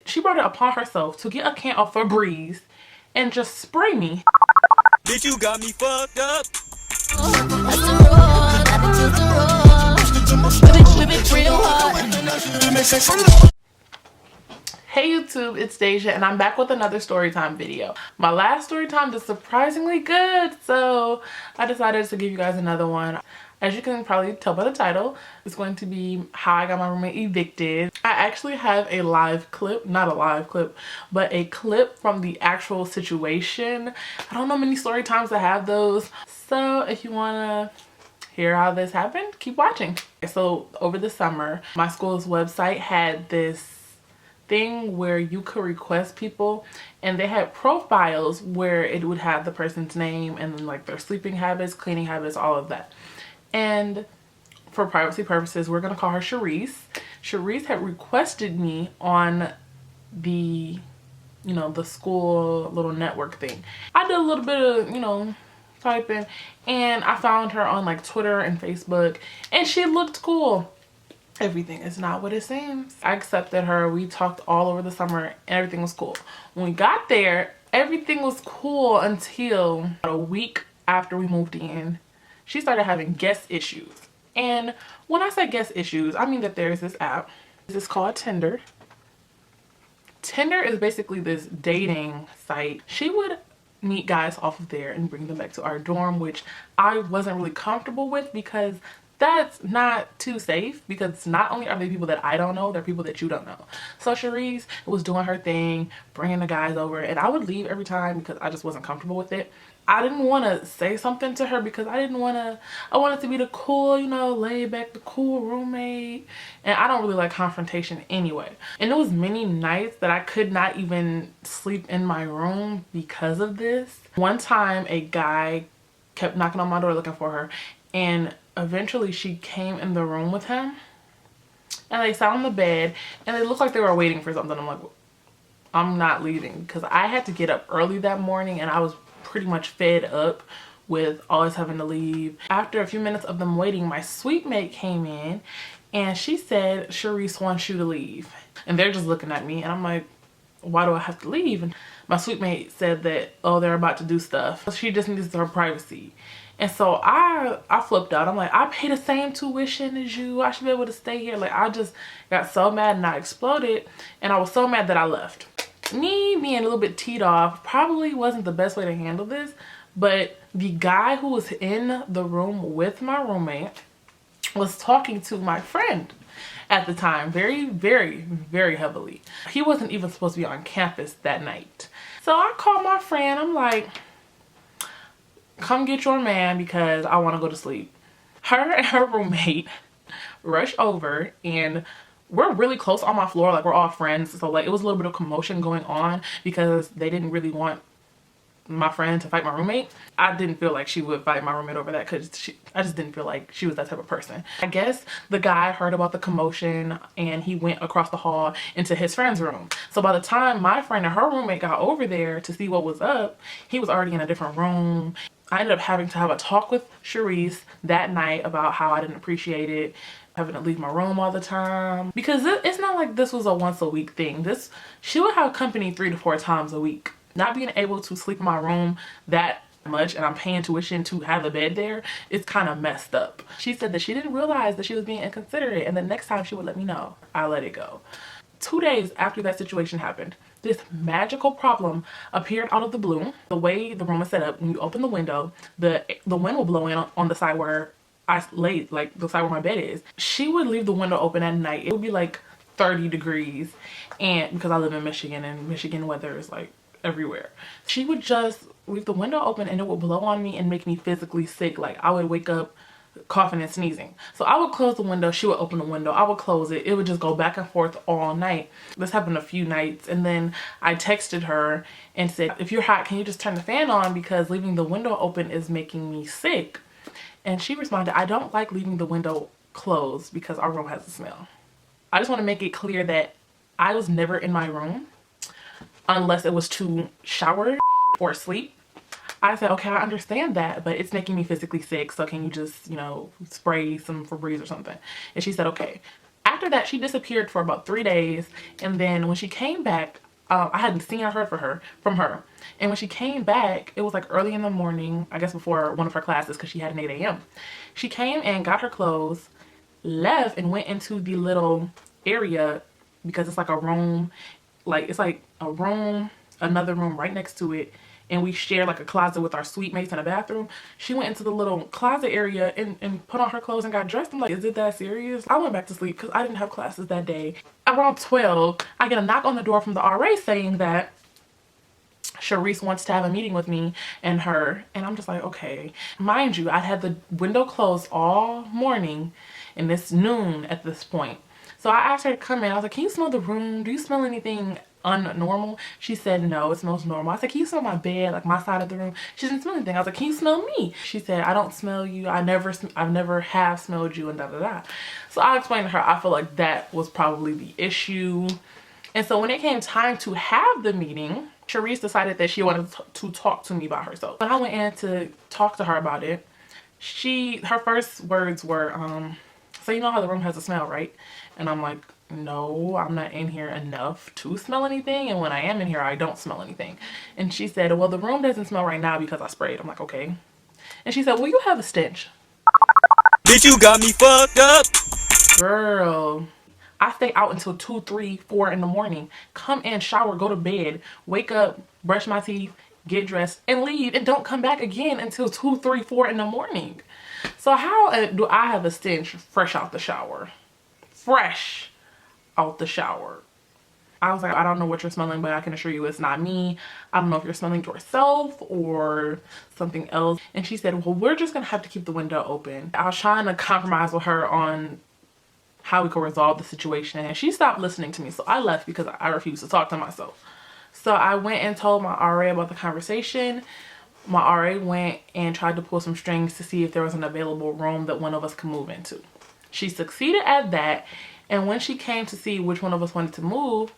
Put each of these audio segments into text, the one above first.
She brought it upon herself to get a can of Febreze and just spray me. Bitch, you got me fucked up. Hey YouTube, it's Deja and I'm back with another storytime video. My last storytime did surprisingly good, so I decided to give you guys another one. As you can probably tell by the title, it's going to be how I got my roommate evicted. I actually have a live clip, not a live clip, but a clip from the actual situation. I don't know many story times that have those, so if you want to hear how this happened, keep watching. So over the summer, my school's website had this thing where you could request people, and they had profiles where it would have the person's name and then like their sleeping habits, cleaning habits, all of that. And for privacy purposes, we're gonna call her Charisse. Charisse had requested me on the, you know, the school little network thing. I did a little bit of, you know, typing, and I found her on like Twitter and Facebook, and she looked cool. Everything is not what it seems. I accepted her. We talked all over the summer and everything was cool. When we got there, everything was cool until a week after we moved in. She started having guest issues. And when I say guest issues, I mean that there's this app. It's called Tinder. Tinder is basically this dating site. She would meet guys off of there and bring them back to our dorm, which I wasn't really comfortable with because that's not too safe, because not only are they people that I don't know, they're people that you don't know. So Charisse was doing her thing, bringing the guys over, and I would leave every time because I just wasn't comfortable with it. I didn't want to say something to her because I wanted to be the cool, you know, laid back, the cool roommate. And I don't really like confrontation anyway. And there was many nights that I could not even sleep in my room because of this. One time a guy kept knocking on my door looking for her, and eventually she came in the room with him, and they sat on the bed and they looked like they were waiting for something. I'm like, I'm not leaving, because I had to get up early that morning and I was pretty much fed up with always having to leave. After a few minutes of them waiting, my suite mate came in and she said, Charisse wants you to leave. And they're just looking at me and I'm like, why do I have to leave? And my suite mate said that, oh, they're about to do stuff. She just needs her privacy. And so I flipped out. I'm like, I pay the same tuition as you. I should be able to stay here. Like, I just got so mad and I exploded. And I was so mad that I left. Me being a little bit teed off probably wasn't the best way to handle this. But the guy who was in the room with my roommate was talking to my friend at the time very, very, very heavily. He wasn't even supposed to be on campus that night. So I called my friend. I'm like, come get your man because I want to go to sleep. Her and her roommate rush over, and we're really close on my floor. Like, we're all friends. So like, it was a little bit of commotion going on because they didn't really want my friend to fight my roommate. I didn't feel like she would fight my roommate over that because I just didn't feel like she was that type of person. I guess the guy heard about the commotion and he went across the hall into his friend's room. So by the time my friend and her roommate got over there to see what was up, he was already in a different room. I ended up having to have a talk with Charisse that night about how I didn't appreciate it, having to leave my room all the time. Because it's not like this was a once a week thing. She would have company 3 to 4 times a week. Not being able to sleep in my room that much, and I'm paying tuition to have a bed there, it's kind of messed up. She said that she didn't realize that she was being inconsiderate, and the next time she would let me know. I let it go. 2 days after that situation happened, this magical problem appeared out of the blue. The way the room is set up, when you open the window, the wind will blow in on the side where I lay, like the side where my bed is. She would leave the window open at night. It would be like 30 degrees, and because I live in Michigan and Michigan weather is like everywhere, she would just leave the window open and it would blow on me and make me physically sick. Like, I would wake up coughing and sneezing. So I would close the window, she would open the window, I would close it. It would just go back and forth all night. This happened a few nights, and then I texted her and said, if you're hot, can you just turn the fan on, because leaving the window open is making me sick. And she responded, I don't like leaving the window closed because our room has a smell. I just want to make it clear that I was never in my room unless it was to shower or sleep. I said, okay, I understand that, but it's making me physically sick, so can you just, you know, spray some Febreze or something? And she said, okay. After that, she disappeared for about 3 days. And then when she came back, I hadn't seen or heard from her. And when she came back, it was like early in the morning, I guess before one of her classes, because she had an 8 a.m. She came and got her clothes, left, and went into the little area, because it's like a room, like it's like a room, another room right next to it, and we share like a closet with our suite mates and a bathroom. She went into the little closet area and put on her clothes and got dressed. I'm like, is it that serious? I went back to sleep because I didn't have classes that day. Around 12, I get a knock on the door from the RA saying that Sharice wants to have a meeting with me and her. And I'm just like, okay. Mind you, I had the window closed all morning and it's noon at this point. So I asked her to come in. I was like, can you smell the room? Do you smell anything unnormal? She said, no, it smells normal. I said, can you smell my bed, like my side of the room? She didn't smell anything. I was like, can you smell me? She said, I don't smell you. I've never have smelled you, and da da da. So I explained to her, I feel like that was probably the issue. And so when it came time to have the meeting, Sharice decided that she wanted to talk to me by herself. When I went in to talk to her about it, her first words were, so you know how the room has a smell, right? And I'm like, no, I'm not in here enough to smell anything. And when I am in here, I don't smell anything. And she said, well, the room doesn't smell right now because I sprayed. I'm like, okay. And she said, well, you have a stench. Bitch, you got me fucked up. Girl, I stay out until 2, 3, 4 in the morning. Come in, shower, go to bed, wake up, brush my teeth, get dressed, and leave. And don't come back again until 2, 3, 4 in the morning. So how do I have a stench fresh out the shower? Fresh out the shower. I was like, I don't know what you're smelling, but I can assure you it's not me. I don't know if you're smelling yourself or something else. And she said, well, we're just gonna have to keep the window open. I was trying to compromise with her on how we could resolve the situation, and she stopped listening to me. So I left because I refused to talk to myself. So I went and told my RA about the conversation. My RA went and tried to pull some strings to see if there was an available room that one of us could move into. She succeeded at that. And when she came to see which one of us wanted to move,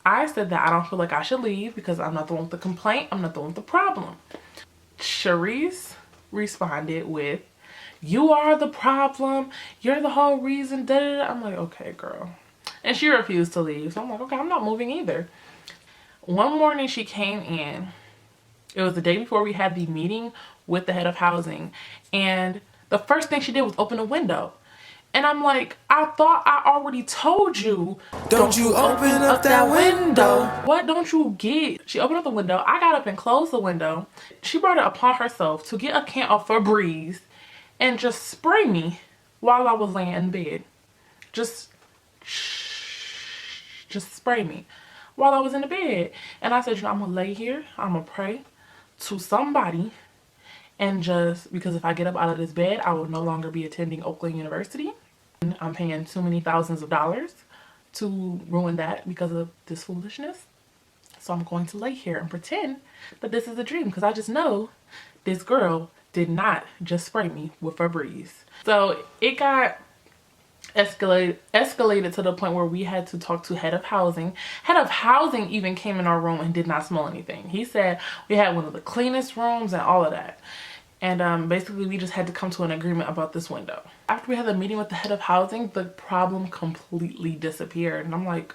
I said that I don't feel like I should leave because I'm not the one with the complaint. I'm not the one with the problem. Sharice responded with, you are the problem. You're the whole reason. Da, da, da. I'm like, okay, girl. And she refused to leave. So I'm like, okay, I'm not moving either. One morning she came in. It was the day before we had the meeting with the head of housing. And the first thing she did was open a window. And I'm like, I thought I already told you. Don't you open up that window. What don't you get? She opened up the window. I got up and closed the window. She brought it upon herself to get a can of Febreze and just spray me while I was laying in bed. Just spray me while I was in the bed. And I said, you know, I'm gonna lay here. I'm gonna pray to somebody. And just because if I get up out of this bed, I will no longer be attending Oakland University. I'm paying too many thousands of dollars to ruin that because of this foolishness. So I'm going to lay here and pretend that this is a dream, because I just know this girl did not just spray me with Febreze. So it got escalated to the point where we had to talk to head of housing. Head of housing even came in our room and did not smell anything. He said we had one of the cleanest rooms and all of that. And basically we just had to come to an agreement about this window. After we had the meeting with the head of housing, the problem completely disappeared. And I'm like,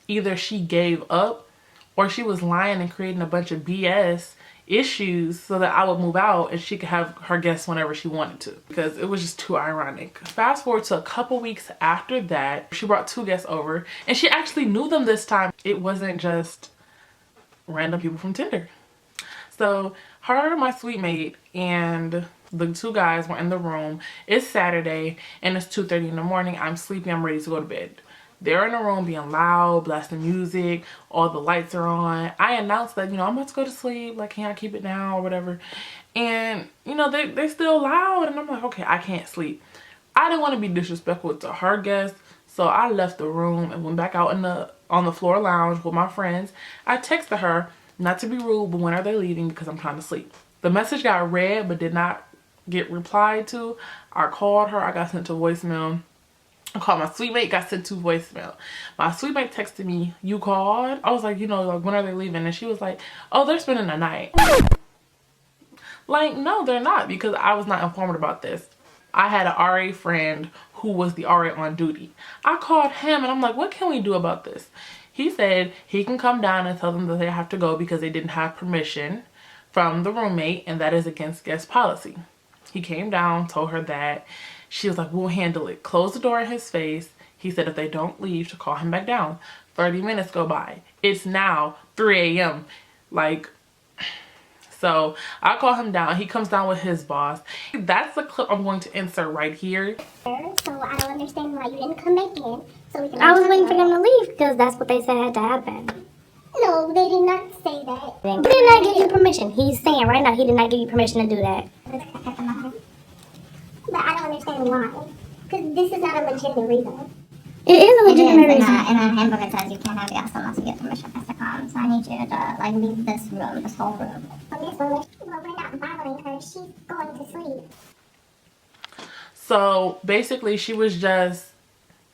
either she gave up or she was lying and creating a bunch of BS issues so that I would move out and she could have her guests whenever she wanted to, because it was just too ironic. Fast forward to a couple weeks after that, she brought 2 guests over and she actually knew them this time. It wasn't just random people from Tinder. So her, my suite mate, and the 2 guys were in the room. It's Saturday and it's 2:30 in the morning. I'm sleepy. I'm ready to go to bed. They're in the room being loud, blasting music. All the lights are on. I announced that, you know, I'm about to go to sleep. Like, can I keep it down or whatever? And, you know, they're still loud. And I'm like, okay, I can't sleep. I didn't want to be disrespectful to her guests. So I left the room and went back out on the floor lounge with my friends. I texted her, not to be rude, but when are they leaving? Because I'm trying to sleep. The message got read but did not get replied to. I called her. I got sent to voicemail. I called my suite mate, got sent to voicemail. My suite mate texted me, you called? I was like, you know, like, when are they leaving? And she was like, oh, they're spending the night. Like, no, they're not, because I was not informed about this. I had an RA friend who was the RA on duty. I called him and I'm like, what can we do about this? He said he can come down and tell them that they have to go because they didn't have permission from the roommate, and that is against guest policy. He came down, told her that. She was like, we'll handle it. Closed the door in his face. He said if they don't leave, to call him back down. 30 minutes go by. It's now 3 a.m. Like, so I call him down. He comes down with his boss. That's the clip I'm going to insert right here. So I don't understand why you didn't come back in. So we can. I was waiting for them to leave because that's what they said had to happen. No, they did not say that. He did not give you permission. He's saying right now he did not give you permission to do that. But I don't understand why. Because this is not a legitimate reason. It is a legitimate In reason. our handbook it says you can't have guests unless you get permission from the com. So I need you to like leave this room, this whole room. Well, we're not bothering her. She's going to sleep. So basically she was just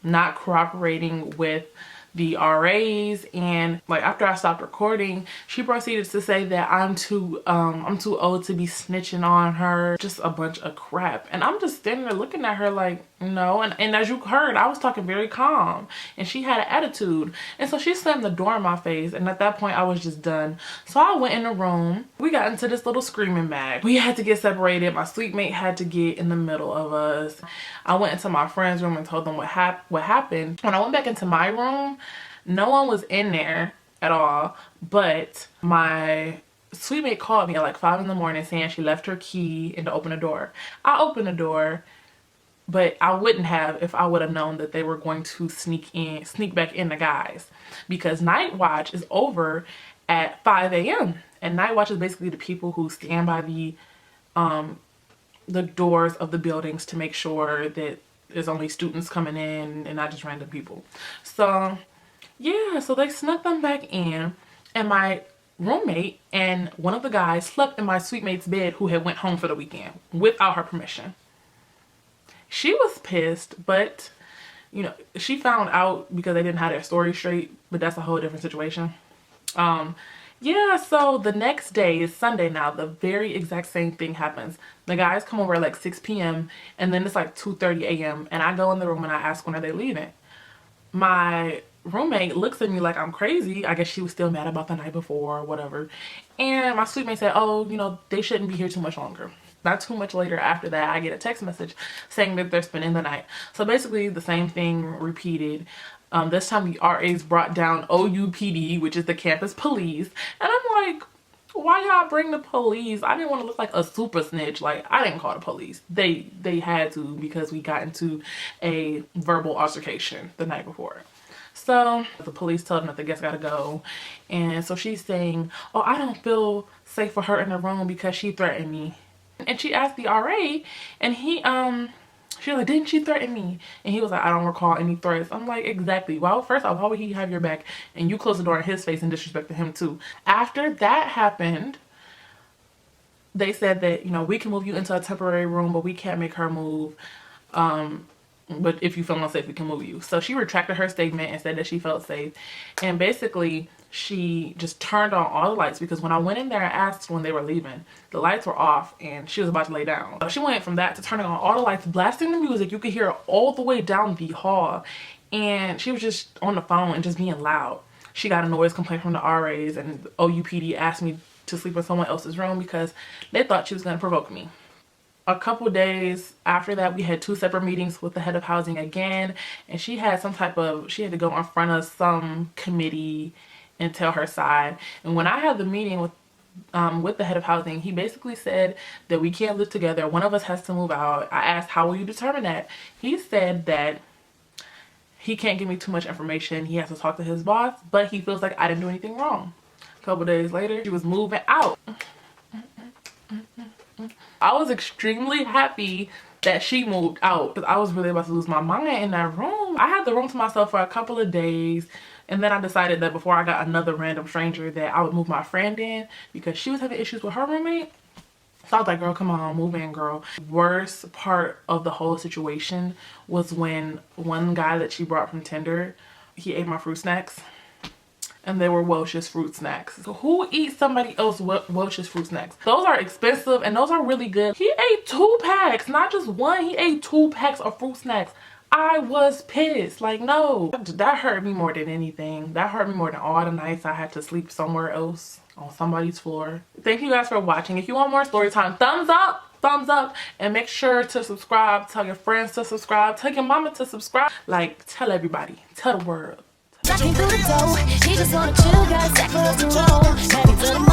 not cooperating with the RAs, and like after I stopped recording, she proceeded to say that I'm too old to be snitching on her. Just a bunch of crap. And I'm just standing there looking at her like, no. And as you heard, I was talking very calm and she had an attitude. And so she slammed the door in my face, and at that point I was just done. So I went in the room. We got into this little screaming match. We had to get separated. My suite mate had to get in the middle of us. I went into my friend's room and told them what happened. When I went back into my room, no one was in there at all, but my suite mate called me at like 5 in the morning saying she left her key and to open the door. I opened the door, but I wouldn't have if I would have known that they were going to sneak back in, the guys, because night watch is over at 5 a.m. and night watch is basically the people who stand by the doors of the buildings to make sure that there's only students coming in and not just random people. So yeah, so they snuck them back in, and my roommate and one of the guys slept in my suite mate's bed who had went home for the weekend without her permission. She was pissed, but you know, she found out because they didn't have their story straight, but that's a whole different situation. Yeah, so the next day is Sunday now. The very exact same thing happens. The guys come over at like 6 p.m. and then it's like 2:30 a.m. and I go in the room and I ask when are they leaving. My roommate looks at me like I'm crazy. I guess she was still mad about the night before or whatever. And my suite mate said, oh, you know, they shouldn't be here too much longer. Not too much later after that, I get a text message saying that they're spending the night. So basically the same thing repeated. This time the RAs brought down OUPD, which is the campus police. And I'm like, why y'all bring the police? I didn't want to look like a super snitch. Like, I didn't call the police. They had to because we got into a verbal altercation the night before. So the police told them that the guests gotta go. And so she's saying, oh, I don't feel safe for her in the room because she threatened me. And she asked the RA, and she was like, didn't she threaten me? And he was like, I don't recall any threats. I'm like, exactly. Well, first off, why would he have your back? And you closed the door in his face and disrespected him too. After that happened, they said that, you know, we can move you into a temporary room, but we can't make her move. But if you feel unsafe, we can move you. So she retracted her statement and said that she felt safe. And basically, she just turned on all the lights, because when I went in there and asked when they were leaving, the lights were off and she was about to lay down. So she went from that to turning on all the lights, blasting the music. You could hear it all the way down the hall. And she was just on the phone and just being loud. She got a noise complaint from the RAs, and OUPD asked me to sleep in someone else's room because they thought she was going to provoke me. A couple days after that, we had 2 separate meetings with the head of housing again, and she had she had to go in front of some committee and tell her side. And when I had the meeting with the head of housing, he basically said that we can't live together. One of us has to move out. I asked, how will you determine that? He said that he can't give me too much information. He has to talk to his boss, but he feels like I didn't do anything wrong. A couple days later, she was moving out. I was extremely happy that she moved out because I was really about to lose my mind in that room. I had the room to myself for a couple of days, and then I decided that before I got another random stranger that I would move my friend in because she was having issues with her roommate. So I was like, girl, come on, move in, girl. Worst part of the whole situation was when one guy that she brought from Tinder, he ate my fruit snacks. And they were Welch's fruit snacks. So who eats somebody else Welch's fruit snacks? Those are expensive and those are really good. He ate 2 packs, not just one. He ate 2 packs of fruit snacks. I was pissed. Like, no, that hurt me more than anything. That hurt me more than all the nights I had to sleep somewhere else on somebody's floor. Thank you guys for watching. If you want more story time, thumbs up, and make sure to subscribe. Tell your friends to subscribe. Tell your mama to subscribe. Like, tell everybody. Tell the world. Walking through the door, she just wanna chill, got a sack for us to roll. Ready for the